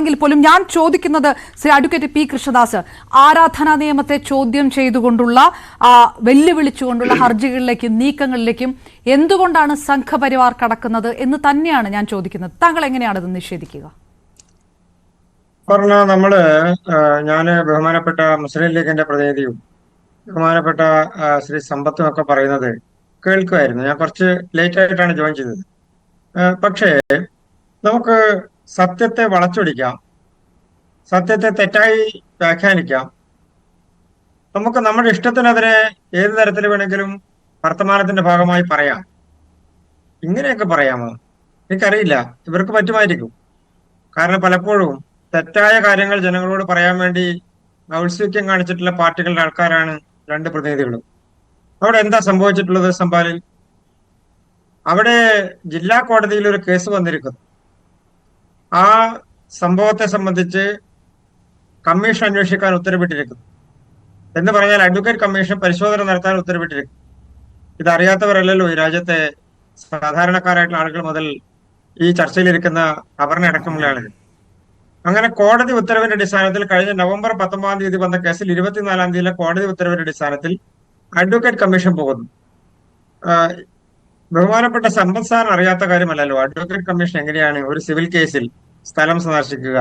എങ്കിൽ പോലും ഞാൻ ചോദിക്കുന്നത് ശ്രീ അഡ്വക്കേറ്റ് പി കൃഷ്ണദാസ്, ആരാധനാ നിയമത്തെ ചോദ്യം ചെയ്തുകൊണ്ടുള്ള വെല്ലുവിളിച്ചുകൊണ്ടുള്ള ഹർജികളിലേക്കും നീക്കങ്ങളിലേക്കും എന്തുകൊണ്ടാണ് സംഘപരിവാർ കടക്കുന്നത് എന്ന് തന്നെയാണ് ഞാൻ ചോദിക്കുന്നത്. താങ്കൾ എങ്ങനെയാണ് ഇത് നിഷേധിക്കുക? ഞാൻ ബഹുമാനപ്പെട്ട മുസ്ലിം ലീഗിന്റെ പ്രതിനിധിയും ബഹുമാനപ്പെട്ട ശ്രീ സമ്പത്തും ഒക്കെ പറയുന്നത് കേൾക്കുമായിരുന്നു. ഞാൻ കുറച്ച് ലേറ്റ് ആയിട്ടാണ് ജോയിൻ ചെയ്തത്. പക്ഷേ നമുക്ക് സത്യത്തെ വളച്ചൊടിക്കാം, സത്യത്തെ തെറ്റായി വ്യാഖ്യാനിക്കാം. നമുക്ക് നമ്മുടെ ഇഷ്ടത്തിനെതിരെ ഏത് തരത്തിൽ വേണമെങ്കിലും വർത്തമാനത്തിന്റെ ഭാഗമായി പറയാം. ഇങ്ങനെയൊക്കെ പറയാമോ? എനിക്കറിയില്ല. ഇവർക്ക് പറ്റുമായിരിക്കും. കാരണം പലപ്പോഴും തെറ്റായ കാര്യങ്ങൾ ജനങ്ങളോട് പറയാൻ വേണ്ടി ഔത്സുക്യം കാണിച്ചിട്ടുള്ള പാർട്ടികളുടെ ആൾക്കാരാണ് രണ്ട് പ്രതിനിധികളും. അവിടെ എന്താ സംഭവിച്ചിട്ടുള്ളത്? സംഭാലിൽ അവിടെ ജില്ലാ കോടതിയിൽ ഒരു കേസ് വന്നിരിക്കുന്നു. ആ സംഭവത്തെ സംബന്ധിച്ച് കമ്മീഷൻ അന്വേഷിക്കാൻ ഉത്തരവിട്ടിരിക്കുന്നു. എന്ന് പറഞ്ഞാൽ അഡ്വക്കേറ്റ് കമ്മീഷൻ പരിശോധന നടത്താൻ ഉത്തരവിട്ടിരിക്കുന്നു. ഇതറിയാത്തവരല്ലല്ലോ ഈ രാജ്യത്തെ സാധാരണക്കാരായിട്ടുള്ള ആളുകൾ മുതൽ ഈ ചർച്ചയിലിരിക്കുന്ന അപർണ അടക്കമുള്ള ആളുകൾ. അങ്ങനെ കോടതി ഉത്തരവിന്റെ അടിസ്ഥാനത്തിൽ കഴിഞ്ഞ നവംബർ 19 തീയതി വന്ന കേസിൽ 24 തീയതിയിലെ കോടതി ഉത്തരവിന്റെ അടിസ്ഥാനത്തിൽ അഡ്വക്കേറ്റ് കമ്മീഷൻ പോകുന്നു. ബഹുമാനപ്പെട്ട സമ്പത്ത് സാറിന് അറിയാത്ത കാര്യമല്ലല്ലോ അഡ്വക്കേറ്റ് കമ്മീഷൻ എങ്ങനെയാണ് ഒരു സിവിൽ കേസിൽ സ്ഥലം സന്ദർശിക്കുക,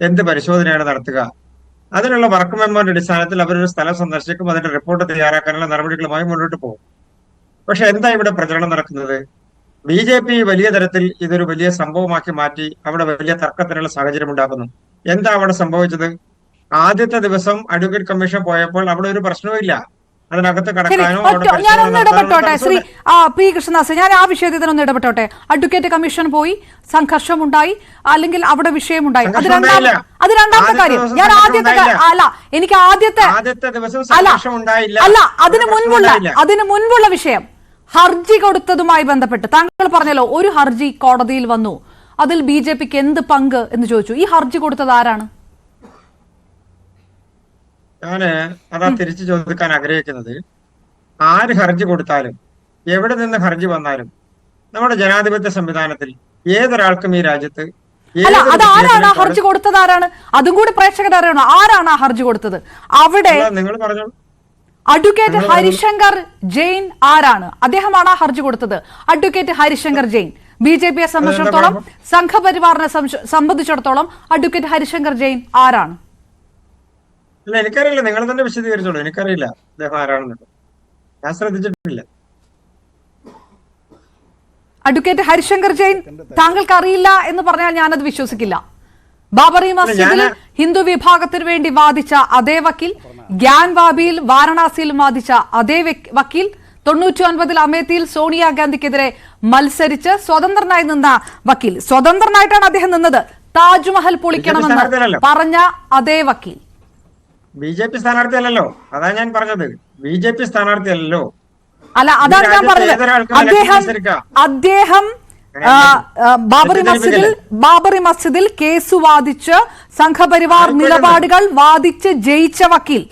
എന്ത് പരിശോധനയാണ് നടത്തുക. അതിനുള്ള വർക്ക് മെമ്മോന്റെ അടിസ്ഥാനത്തിൽ അവരൊരു സ്ഥലം സന്ദർശിക്കും, അതിന്റെ റിപ്പോർട്ട് തയ്യാറാക്കാനുള്ള നടപടികളുമായി മുന്നോട്ട് പോകും. പക്ഷെ എന്താ ഇവിടെ പ്രചരണം നടക്കുന്നത്? BJP വലിയ തരത്തിൽ ഇതൊരു വലിയ സംഭവമാക്കി മാറ്റി അവിടെ വലിയ തർക്കത്തിനുള്ള സാഹചര്യം ഉണ്ടാക്കുന്നു. എന്താ അവിടെ സംഭവിച്ചത്? ആദ്യത്തെ ദിവസം അഡ്വക്കേറ്റ് കമ്മീഷൻ പോയപ്പോൾ അവിടെ ഒരു പ്രശ്നവും ഇല്ല. അതിനകത്ത് കടക്കാനോ ഞാനൊന്ന് ഇടപെട്ടോട്ടെ ശ്രീ പി കൃഷ്ണദാസ്, ഞാൻ ആ വിഷയത്തിൽ തന്നെ ഒന്ന് ഇടപെട്ടോട്ടെ. അഡ്വക്കേറ്റ് കമ്മീഷൻ പോയി, സംഘർഷമുണ്ടായി, അല്ലെങ്കിൽ അവിടെ വിഷയമുണ്ടായി, അത് രണ്ടാമത്തെ കാര്യം. ഞാൻ എനിക്ക് ആദ്യത്തെ ദിവസം അല്ല, അതിന് മുൻപുള്ള വിഷയം ഹർജി കൊടുത്തതുമായി ബന്ധപ്പെട്ട് താങ്കൾ പറഞ്ഞല്ലോ ഒരു ഹർജി കോടതിയിൽ വന്നു, അതിൽ BJPക്ക് എന്ത് പങ്ക് എന്ന് ചോദിച്ചു. ഈ ഹർജി കൊടുത്തത് ആരാണ്? ഞാന് അതാ തിരിച്ചു ചോദിക്കാൻ ആഗ്രഹിക്കുന്നത്. ആര് ഹർജി കൊടുത്താലും എവിടെ നിന്ന് ഹർജി വന്നാലും നമ്മുടെ ജനാധിപത്യ സംവിധാനത്തിൽ ഏതൊരാൾക്കും ഈ രാജ്യത്ത് അതാരാണ് ഹർജി കൊടുത്തത്? ആരാണ്? അതും കൂടി പ്രേക്ഷകർ അറിയണം. ആരാണ് ആ ഹർജി കൊടുത്തത്? അവിടെ നിങ്ങൾ പറഞ്ഞു അഡ്വക്കേറ്റ് ഹരിശങ്കർ ജെയിൻ ആരാണ്? അദ്ദേഹമാണ് ആ ഹർജി കൊടുത്തത്. അഡ്വക്കേറ്റ് ഹരിശങ്കർ ജെയിൻ. BJPയെ സംബന്ധിച്ചിടത്തോളം, സംഘപരിവാറിനെ സംബന്ധിച്ചിടത്തോളം അഡ്വക്കേറ്റ് ഹരിശങ്കർ ജെയിൻ ആരാണ്? അല്ല, എനിക്കറിയില്ല. നിങ്ങൾ തന്നെ വിശദീകരിച്ചോളൂ. എനിക്കറിയില്ല അദ്ദേഹം ആരാണെന്നുള്ളത്. ഞാൻ ശ്രദ്ധിച്ചിട്ടില്ല. അഡ്വക്കേറ്റ് ഹരിശങ്കർ ജെയിൻ താങ്കൾക്ക് അറിയില്ല എന്ന് പറഞ്ഞാൽ ഞാനത് വിശ്വസിക്കില്ല. ബാബറി മസ്ജിദിൽ ഹിന്ദു വിഭാഗത്തിന് വേണ്ടി വാദിച്ച അതേ വക്കീൽ, ഗ്യാൻ വാബിയിൽ വാരണാസിയിൽ വാദിച്ച അതേ വക്കീൽ, 99 അമേത്തിയിൽ സോണിയാഗാന്ധിക്കെതിരെ മത്സരിച്ച് സ്വതന്ത്രനായി നിന്ന വക്കീൽ, സ്വതന്ത്രനായിട്ടാണ് അദ്ദേഹം നിന്നത്, താജ്മഹൽ പൊളിക്കണമെന്ന് പറഞ്ഞ അതേ വക്കീൽ. BJP സ്ഥാനാർത്ഥി അല്ലല്ലോ, അതാ ഞാൻ പറഞ്ഞത്. BJP സ്ഥാനാർത്ഥി അല്ലല്ലോ. അല്ല, അതാണ് ഞാൻ പറഞ്ഞത്. അദ്ദേഹം ബാബറി മസ്ജിദിൽ കേസ് വാദിച്ച് സംഘപരിവാർ നിലപാടുകൾ വാദിച്ച് ജയിച്ച വക്കീൽ,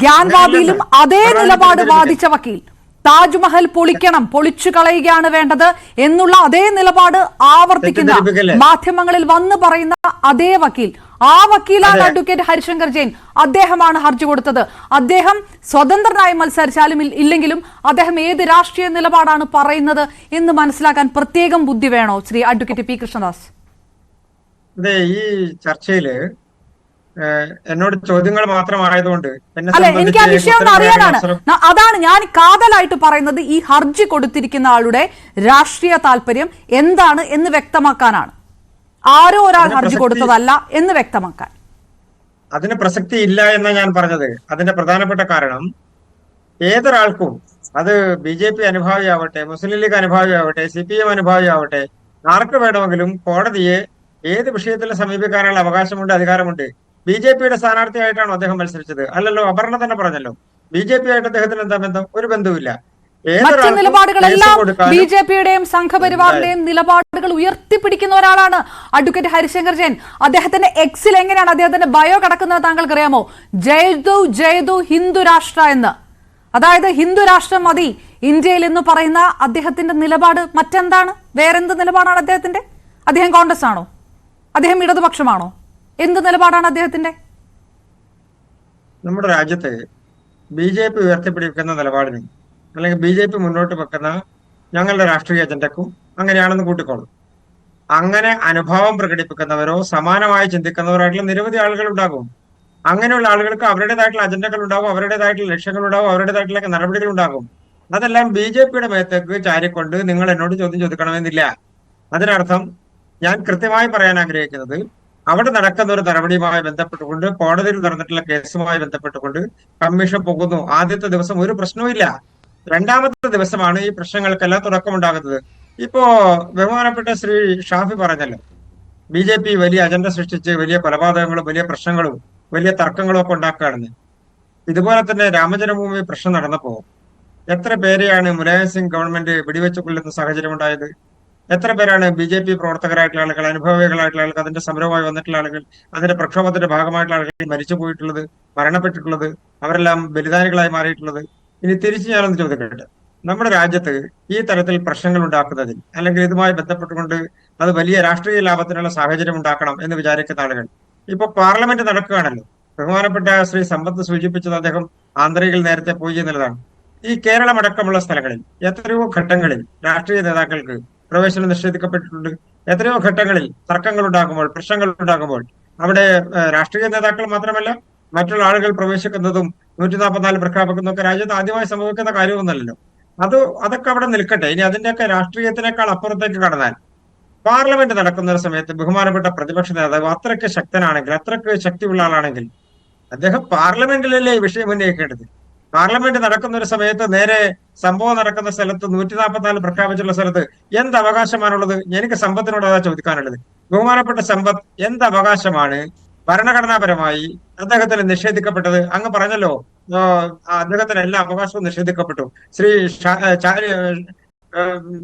ഗ്യാൻ വാബിയിലും അതേ നിലപാട് വാദിച്ച വക്കീൽ, താജ്മഹൽ പൊളിക്കണം, പൊളിച്ചു കളയുകയാണ് വേണ്ടത് എന്നുള്ള അതേ നിലപാട് ആവർത്തിക്കുന്ന, മാധ്യമങ്ങളിൽ വന്ന് പറയുന്ന അതേ വക്കീൽ, ആ വക്കീലാണ് അഡ്വക്കേറ്റ് ഹരിശങ്കർ ജെയിൻ. അദ്ദേഹമാണ് ഹർജി കൊടുത്തത്. അദ്ദേഹം സ്വതന്ത്രനായി മത്സരിച്ചാലും ഇല്ലെങ്കിലും അദ്ദേഹം ഏത് രാഷ്ട്രീയ നിലപാടാണ് പറയുന്നത് എന്ന് മനസ്സിലാക്കാൻ പ്രത്യേകം ബുദ്ധി വേണോ ശ്രീ അഡ്വക്കേറ്റ് പി കൃഷ്ണദാസ്? അതെ, ഈ ചർച്ചയില് എന്നോട് ചോദ്യങ്ങൾ മാത്രമായതുകൊണ്ട് അല്ലെ, എനിക്ക് ആ വിഷയം ഒന്ന് അറിയാനാണ്. അതാണ് ഞാൻ കാതലായിട്ട് പറയുന്നത്. ഈ ഹർജി കൊടുത്തിരിക്കുന്ന ആളുടെ രാഷ്ട്രീയ താല്പര്യം എന്താണ് എന്ന് വ്യക്തമാക്കാനാണ്. ആരോ ഒരാൾ ഹർജി കൊടുത്തതല്ല എന്ന് വ്യക്തമാക്കാൻ. അതിന് പ്രസക്തി ഇല്ല എന്നാ ഞാൻ പറഞ്ഞത്. അതിന്റെ പ്രധാനപ്പെട്ട കാരണം ഏതൊരാൾക്കും, അത് BJP അനുഭാവിയാവട്ടെ, മുസ്ലിം ലീഗ് അനുഭാവിയാവട്ടെ, CPM അനുഭാവിയാവട്ടെ, ആർക്ക് വേണമെങ്കിലും കോടതിയെ ഏത് വിഷയത്തിലും സമീപിക്കാനുള്ള അവകാശമുണ്ട്, അധികാരമുണ്ട്. BJPയുടെ സ്ഥാനാർത്ഥിയായിട്ടാണോ അദ്ദേഹം മത്സരിച്ചത്? അല്ലല്ലോ. അപർണ തന്നെ പറഞ്ഞല്ലോ, BJP ആയിട്ട് അദ്ദേഹത്തിന് എന്താ ബന്ധം? ഒരു ബന്ധവുമില്ല. മറ്റ് നിലപാടുകളെല്ലാം BJPയുടെയും സംഘപരിവാറിന്റെയും നിലപാടുകൾ ഉയർത്തിപ്പിടിക്കുന്ന ഒരാളാണ് അഡ്വക്കേറ്റ് ഹരിശങ്കർ ജെയിൻ. അദ്ദേഹത്തിന്റെ എക്സിൽ എങ്ങനെയാണ് അദ്ദേഹത്തിന്റെ ബയോ കിടക്കുന്നത് താങ്കൾക്ക് അറിയാമോ? ജയതു ഹിന്ദു രാഷ്ട്ര എന്ന്. അതായത് ഹിന്ദു രാഷ്ട്രം മതി ഇന്ത്യയിൽ എന്ന് പറയുന്ന അദ്ദേഹത്തിന്റെ നിലപാട് മറ്റെന്താണ്? വേറെന്ത് നിലപാടാണ് അദ്ദേഹത്തിന്റെ? അദ്ദേഹം കോൺഗ്രസ് ആണോ? അദ്ദേഹം ഇടതുപക്ഷമാണോ? എന്ത് നിലപാടാണ് അദ്ദേഹത്തിന്റെ? നമ്മുടെ രാജ്യത്ത് BJP ഉയർത്തിപ്പിടിക്കുന്ന നിലപാടിനും അല്ലെങ്കിൽ BJP മുന്നോട്ട് വെക്കുന്ന ഞങ്ങളുടെ രാഷ്ട്രീയ അജണ്ടക്കും അങ്ങനെയാണെന്ന് കൂട്ടിക്കോളും. അങ്ങനെ അനുഭാവം പ്രകടിപ്പിക്കുന്നവരോ സമാനമായി ചിന്തിക്കുന്നവരായിട്ടുള്ള നിരവധി ആളുകൾ ഉണ്ടാകും. അങ്ങനെയുള്ള ആളുകൾക്ക് അവരുടേതായിട്ടുള്ള അജണ്ടകൾ ഉണ്ടാകും, അവരുടേതായിട്ടുള്ള ലക്ഷ്യങ്ങൾ ഉണ്ടാകും, അവരുടേതായിട്ടുള്ള നടപടികൾ ഉണ്ടാകും. അതെല്ലാം BJPയുടെ മേത്തേക്ക് ചാരിക്കൊണ്ട് നിങ്ങൾ എന്നോട് ചോദ്യം ചോദിക്കണമെന്നില്ല. അതിനർത്ഥം ഞാൻ കൃത്യമായി പറയാൻ ആഗ്രഹിക്കുന്നത്, അവിടെ നടക്കുന്ന ഒരു നടപടിയുമായി ബന്ധപ്പെട്ടുകൊണ്ട് കോടതിയിൽ നടന്നിട്ടുള്ള കേസുമായി ബന്ധപ്പെട്ടുകൊണ്ട് കമ്മീഷൻ പോകുന്നു. ആദ്യത്തെ ദിവസം ഒരു പ്രശ്നവുമില്ല. രണ്ടാമത്തെ ദിവസമാണ് ഈ പ്രശ്നങ്ങൾക്കെല്ലാം തുടക്കമുണ്ടാകുന്നത്. ഇപ്പോ ബഹുമാനപ്പെട്ട ശ്രീ ഷാഫി പറഞ്ഞല്ലോ, BJP വലിയ അജണ്ട സൃഷ്ടിച്ച് വലിയ കൊലപാതകങ്ങളും വലിയ പ്രശ്നങ്ങളും വലിയ തർക്കങ്ങളും ഒക്കെ ഉണ്ടാക്കുകയാണെന്ന്. ഇതുപോലെ തന്നെ രാമജന്മഭൂമി പ്രശ്നം നടന്നപ്പോ എത്ര പേരെയാണ് മുലായം സിംഗ് ഗവൺമെന്റ് വെടിവെച്ച് കൊല്ലുന്ന സാഹചര്യം ഉണ്ടായത്? എത്ര പേരാണ് BJP പ്രവർത്തകരായിട്ടുള്ള ആളുകൾ, അനുഭവികളായിട്ടുള്ള ആളുകൾ, അതിന്റെ സമരവുമായി വന്നിട്ടുള്ള ആളുകൾ, അതിന്റെ പ്രക്ഷോഭത്തിന്റെ ഭാഗമായിട്ടുള്ള ആളുകൾ മരിച്ചു പോയിട്ടുള്ളത്, മരണപ്പെട്ടിട്ടുള്ളത്, അവരെല്ലാം ബലിദാനികളായി മാറിയിട്ടുള്ളത്? ഇനി തിരിച്ച് ഞാനൊന്ന് ചോദിക്കട്ടെ, നമ്മുടെ രാജ്യത്ത് ഈ തരത്തിൽ പ്രശ്നങ്ങൾ ഉണ്ടാക്കുന്നതിൽ അല്ലെങ്കിൽ ഇതുമായി ബന്ധപ്പെട്ടുകൊണ്ട് അത് വലിയ രാഷ്ട്രീയ ലാഭത്തിനുള്ള സാഹചര്യം ഉണ്ടാക്കണം എന്ന് വിചാരിക്കുന്ന ആളുകൾ ഇപ്പൊ പാർലമെന്റ് നടക്കുകയാണല്ലോ. ബഹുമാനപ്പെട്ട ശ്രീ സമ്പത്ത് സൂചിപ്പിച്ചത് അദ്ദേഹം ആന്ധ്രയിൽ നേരത്തെ പോയി എന്നുള്ളതാണ്. ഈ കേരളം അടക്കമുള്ള സ്ഥലങ്ങളിൽ എത്രയോ ഘട്ടങ്ങളിൽ രാഷ്ട്രീയ നേതാക്കൾക്ക് പ്രവേശനം നിഷേധിക്കപ്പെട്ടിട്ടുണ്ട്. എത്രയോ ഘട്ടങ്ങളിൽ തർക്കങ്ങൾ ഉണ്ടാകുമ്പോൾ, പ്രശ്നങ്ങൾ ഉണ്ടാകുമ്പോൾ അവിടെ രാഷ്ട്രീയ നേതാക്കൾ മാത്രമല്ല മറ്റുള്ള ആളുകൾ പ്രവേശിക്കുന്നതും 144 പ്രഖ്യാപിക്കുന്നതൊക്കെ രാജ്യത്ത് ആദ്യമായി സംഭവിക്കുന്ന കാര്യമൊന്നുമല്ലല്ലോ. അതൊക്കെ അവിടെ നിൽക്കട്ടെ. ഇനി അതിന്റെയൊക്കെ രാഷ്ട്രീയത്തിനേക്കാൾ അപ്പുറത്തേക്ക് കടന്നാൽ പാർലമെന്റ് നടക്കുന്ന ഒരു സമയത്ത് ബഹുമാനപ്പെട്ട പ്രതിപക്ഷ നേതാവ് അത്രയ്ക്ക് ശക്തനാണെങ്കിൽ, അത്രയ്ക്ക് ശക്തിയുള്ള ആളാണെങ്കിൽ അദ്ദേഹം പാർലമെന്റിലല്ലേ ഈ വിഷയം ഉന്നയിക്കേണ്ടത്? പാർലമെന്റ് നടക്കുന്ന ഒരു സമയത്ത് നേരെ സംഭവം നടക്കുന്ന സ്ഥലത്ത് 144 പ്രഖ്യാപിച്ചുള്ള സ്ഥലത്ത് എന്ത് അവകാശമാണുള്ളത്? എനിക്ക് സമ്പത്തിനോട് അതാ ചോദിക്കാനുള്ളത്. ബഹുമാനപ്പെട്ട സമ്പത്ത്, എന്ത് അവകാശമാണ് ഭരണഘടനാപരമായി അദ്ദേഹത്തിന് നിഷേധിക്കപ്പെട്ടത്? അങ്ങ് പറഞ്ഞല്ലോ, അദ്ദേഹത്തിന് എല്ലാ അവകാശവും നിഷേധിക്കപ്പെട്ടു. ശ്രീ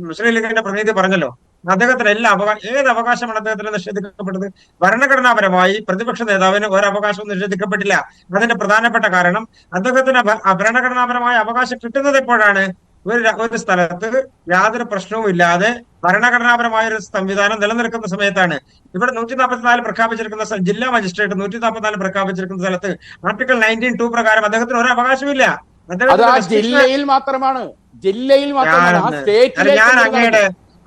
മുസ്ലിം ലീഗിന്റെ പ്രതിനിധി പറഞ്ഞല്ലോ, അദ്ദേഹത്തിന് എല്ലാ ഏത് അവകാശമാണ് അദ്ദേഹത്തിന് നിഷേധിക്കപ്പെട്ടത്? ഭരണഘടനാപരമായി പ്രതിപക്ഷ നേതാവിന് ഒരവകാശവും നിഷേധിക്കപ്പെട്ടില്ല. അതിന്റെ പ്രധാനപ്പെട്ട കാരണം അദ്ദേഹത്തിന് ഭരണഘടനാപരമായ അവകാശം കിട്ടുന്നത് എപ്പോഴാണ്? ഒരു സ്ഥലത്ത് യാതൊരു പ്രശ്നവും ഇല്ലാതെ ഭരണഘടനാപരമായ ഒരു സംവിധാനം നിലനിൽക്കുന്ന സമയത്താണ്. ഇവിടെ 144 പ്രഖ്യാപിച്ചിരിക്കുന്ന ജില്ലാ മജിസ്ട്രേറ്റ് 144 പ്രഖ്യാപിച്ചിരിക്കുന്ന സ്ഥലത്ത് ആർട്ടിക്കിൾ 19(2) പ്രകാരം അദ്ദേഹത്തിന് ഒരു അവകാശമില്ല. ജില്ലയിൽ മാത്രമാണ്. ഞാൻ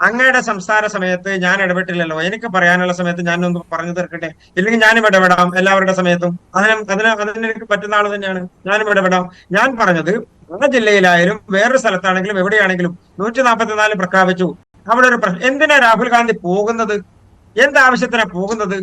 അങ്ങയുടെ സംസാര സമയത്ത് ഞാൻ ഇടപെട്ടില്ലല്ലോ. എനിക്ക് പറയാനുള്ള സമയത്ത് ഞാനൊന്ന് പറഞ്ഞു തീർക്കട്ടെ, ഇല്ലെങ്കിൽ ഞാനും ഇടപെടാം എല്ലാവരുടെ സമയത്തും. അതിന് എനിക്ക് പറ്റുന്ന ആള് തന്നെയാണ്, ഞാനും ഇടപെടാം. ഞാൻ പറഞ്ഞത് ആ ജില്ലയിലായാലും വേറൊരു സ്ഥലത്താണെങ്കിലും എവിടെയാണെങ്കിലും 144 പ്രഖ്യാപിച്ചു. അവിടെ ഒരു എന്തിനാ രാഹുൽ ഗാന്ധി പോകുന്നത്? എന്താവശ്യത്തിനാ പോകുന്നത്?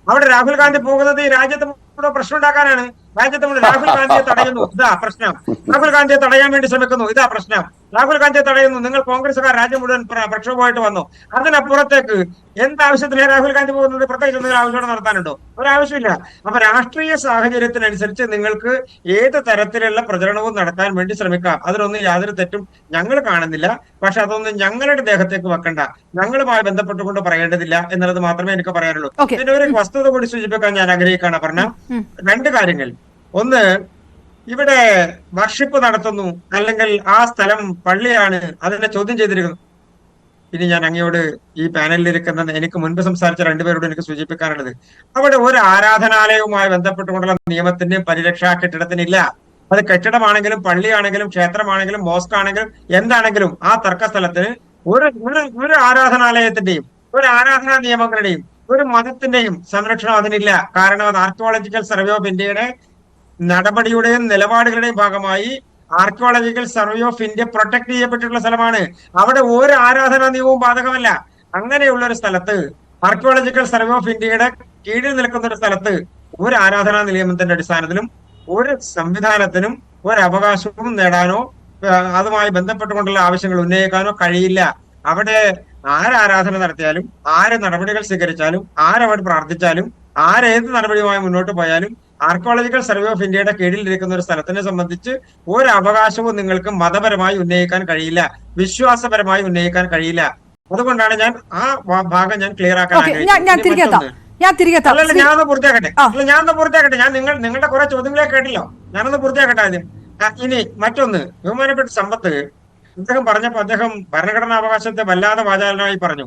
അവിടെ രാഹുൽ ഗാന്ധി പോകുന്നത് ഈ രാജ്യത്ത് മുഴുവൻ പ്രശ്നം ഉണ്ടാക്കാനാണ്. രാജ്യത്ത് മുഴുവൻ രാഹുൽ ഗാന്ധിയെ തടയുന്നു, ഇതാ പ്രശ്നം. രാഹുൽ ഗാന്ധിയെ തടയാൻ വേണ്ടി ശ്രമിക്കുന്നു, ഇതാ പ്രശ്നം. രാഹുൽ ഗാന്ധിയെ തടയുന്നു. നിങ്ങൾ കോൺഗ്രസ്സുകാർ രാജ്യം മുഴുവൻ പ്രക്ഷോഭമായിട്ട് വന്നു. അതിനപ്പുറത്തേക്ക് എന്താവശ്യത്തിനാണ് രാഹുൽ ഗാന്ധി പോകുന്നത്? പ്രത്യേകിച്ച് എന്തെങ്കിലും ആവശ്യം നടത്താനുണ്ടോ? ഒരാവശ്യമില്ല. അപ്പൊ രാഷ്ട്രീയ സാഹചര്യത്തിനനുസരിച്ച് നിങ്ങൾക്ക് ഏത് തരത്തിലുള്ള പ്രചരണവും നടത്താൻ വേണ്ടി ശ്രമിക്കാം. അതിലൊന്നും യാതൊരു തെറ്റും ഞങ്ങൾ കാണുന്നില്ല. പക്ഷെ അതൊന്നും ഞങ്ങളുടെ ദേഹത്തേക്ക് വെക്കണ്ട, ഞങ്ങളുമായി ബന്ധപ്പെട്ടുകൊണ്ട് പറയേണ്ടതില്ല എന്നുള്ളത് മാത്രമേ എനിക്ക് പറയാനുള്ളൂ. ഇതിന്റെ ഒരു വസ്തുത കൂടി സൂചിപ്പിക്കാൻ ഞാൻ ആഗ്രഹിക്കുകയാണ്. പറഞ്ഞ രണ്ട് കാര്യങ്ങൾ. ഒന്ന്, ഇവിടെ വർഷിപ്പ് നടത്തുന്നു, അല്ലെങ്കിൽ ആ സ്ഥലം പള്ളിയാണ്, അതിനെ ചോദ്യം ചെയ്തിരിക്കുന്നു. ഇനി ഞാൻ അങ്ങയോട് ഈ പാനലിൽ ഇരിക്കുന്ന എനിക്ക് മുൻപ് സംസാരിച്ച രണ്ടുപേരോട് എനിക്ക് സൂചിപ്പിക്കാനുള്ളത്, അവിടെ ഒരു ആരാധനാലയവുമായി ബന്ധപ്പെട്ടുകൊണ്ടുള്ള നിയമത്തിന്റെയും പരിരക്ഷാ കെട്ടിടത്തിനില്ല. അത് കെട്ടിടമാണെങ്കിലും പള്ളിയാണെങ്കിലും ക്ഷേത്രമാണെങ്കിലും മോസ്ക് ആണെങ്കിലും എന്താണെങ്കിലും ആ തർക്ക സ്ഥലത്തിന് ഒരു ആരാധനാലയത്തിന്റെയും ഒരു ആരാധനാ നിയമങ്ങളുടെയും ഒരു മതത്തിന്റെയും സംരക്ഷണം അതിനില്ല. കാരണം അത് ആർക്കിയോളജിക്കൽ സർവേ ഓഫ് ഇന്ത്യയുടെ നടപടിയുടെയും നിലപാടുകളുടെയും ഭാഗമായി archaeological survey of India protect ചെയ്യപ്പെട്ടിട്ടുള്ള സ്ഥലമാണ്. അവിടെ ഒരു ആരാധനാ നിയമവും ബാധകമല്ല. അങ്ങനെയുള്ള ഒരു സ്ഥലത്ത്, ആർക്കിയോളജിക്കൽ സർവേ ഓഫ് ഇന്ത്യയുടെ കീഴിൽ നിൽക്കുന്ന ഒരു സ്ഥലത്ത് ഒരു ആരാധനാ നിയമത്തിന്റെ അടിസ്ഥാനത്തിലും ഒരു സംവിധാനത്തിനും ഒരു അവകാശവും നേടാനോ അതുമായി ബന്ധപ്പെട്ടുകൊണ്ടുള്ള ആവശ്യങ്ങൾ ഉന്നയിക്കാനോ കഴിയില്ല. അവിടെ ആരാധന നടത്തിയാലും, ആര് നടപടികൾ സ്വീകരിച്ചാലും, ആരവിടെ പ്രാർത്ഥിച്ചാലും, ആരേത് നടപടിയുമായി മുന്നോട്ട് പോയാലും ആർക്കിയോളജിക്കൽ സർവേ ഓഫ് ഇന്ത്യയുടെ കീഴിലിരിക്കുന്ന ഒരു സ്ഥലത്തിനെ സംബന്ധിച്ച് ഒരു അവകാശവും നിങ്ങൾക്ക് മതപരമായി ഉന്നയിക്കാൻ കഴിയില്ല, വിശ്വാസപരമായി ഉന്നയിക്കാൻ കഴിയില്ല. അതുകൊണ്ടാണ് ഞാൻ ആ ഭാഗം ഞാൻ ക്ലിയർ ആക്കാൻ ഞാനൊന്ന് പൂർത്തിയാക്കട്ടെ. ഞാൻ നിങ്ങളുടെ കുറെ ചോദ്യങ്ങളെ കേട്ടില്ലോ, ഞാനൊന്ന് പൂർത്തിയാക്കട്ടെ ആദ്യം. ഇനി മറ്റൊന്ന്, ബഹുമാനപ്പെട്ട സമ്പത്ത് അദ്ദേഹം പറഞ്ഞപ്പോ അദ്ദേഹം ഭരണഘടനാ അവകാശത്തെ വല്ലാതെ വാചാലനായി പറഞ്ഞു.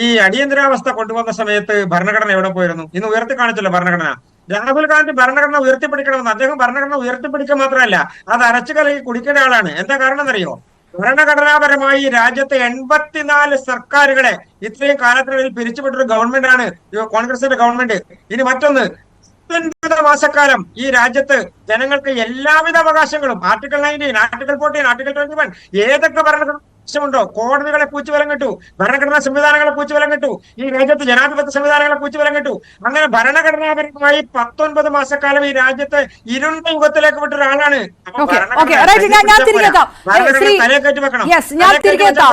ഈ അടിയന്തരാവസ്ഥ കൊണ്ടുവന്ന സമയത്ത് ഭരണഘടന എവിടെ പോയിരുന്നു? ഇന്ന് ഉയർത്തി കാണിച്ചല്ലോ ഭരണഘടന. രാഹുൽ ഗാന്ധി ഭരണഘടന ഉയർത്തിപ്പിടിക്കണമെന്ന് അദ്ദേഹം ഭരണഘടന ഉയർത്തിപ്പിടിക്കുക മാത്രമല്ല, അത് അരച്ചു കലക്കി കുടിക്കേണ്ട ആളാണ്. എന്താ കാരണം എന്നറിയോ? ഭരണഘടനാപരമായി രാജ്യത്തെ 84 സർക്കാരുകളെ ഇത്രയും കാലത്തിനിടയിൽ പിരിച്ചുവിട്ടൊരു ഗവൺമെന്റാണ് കോൺഗ്രസിന്റെ ഗവൺമെന്റ്. ഇനി മറ്റൊന്ന്, 19 മാസക്കാലം ഈ രാജ്യത്ത് ജനങ്ങൾക്ക് എല്ലാവിധ അവകാശങ്ങളും ആർട്ടിക്കിൾ 19, ആർട്ടിക്കിൾ 14, ആർട്ടിക്കിൾ 21 ഏതൊക്കെ ഭരണഘടന കോടതികളെ പൂച്ചുവലം കിട്ടു, ഭരണഘടനാ സംവിധാനങ്ങളെ പൂച്ചുവലം കിട്ടു, ഈ രാജ്യത്ത് ജനാധിപത്യ സംവിധാനങ്ങളെ പൂച്ചുവലം കിട്ടു. അങ്ങനെ ഭരണഘടനാപരമായി 19 മാസക്കാലം ഈ രാജ്യത്ത് ഇരുണ്ട യുഗത്തിലേക്ക് വിട്ട ഒരാളാണ്. ഞാൻ തിരികെ എത്താം.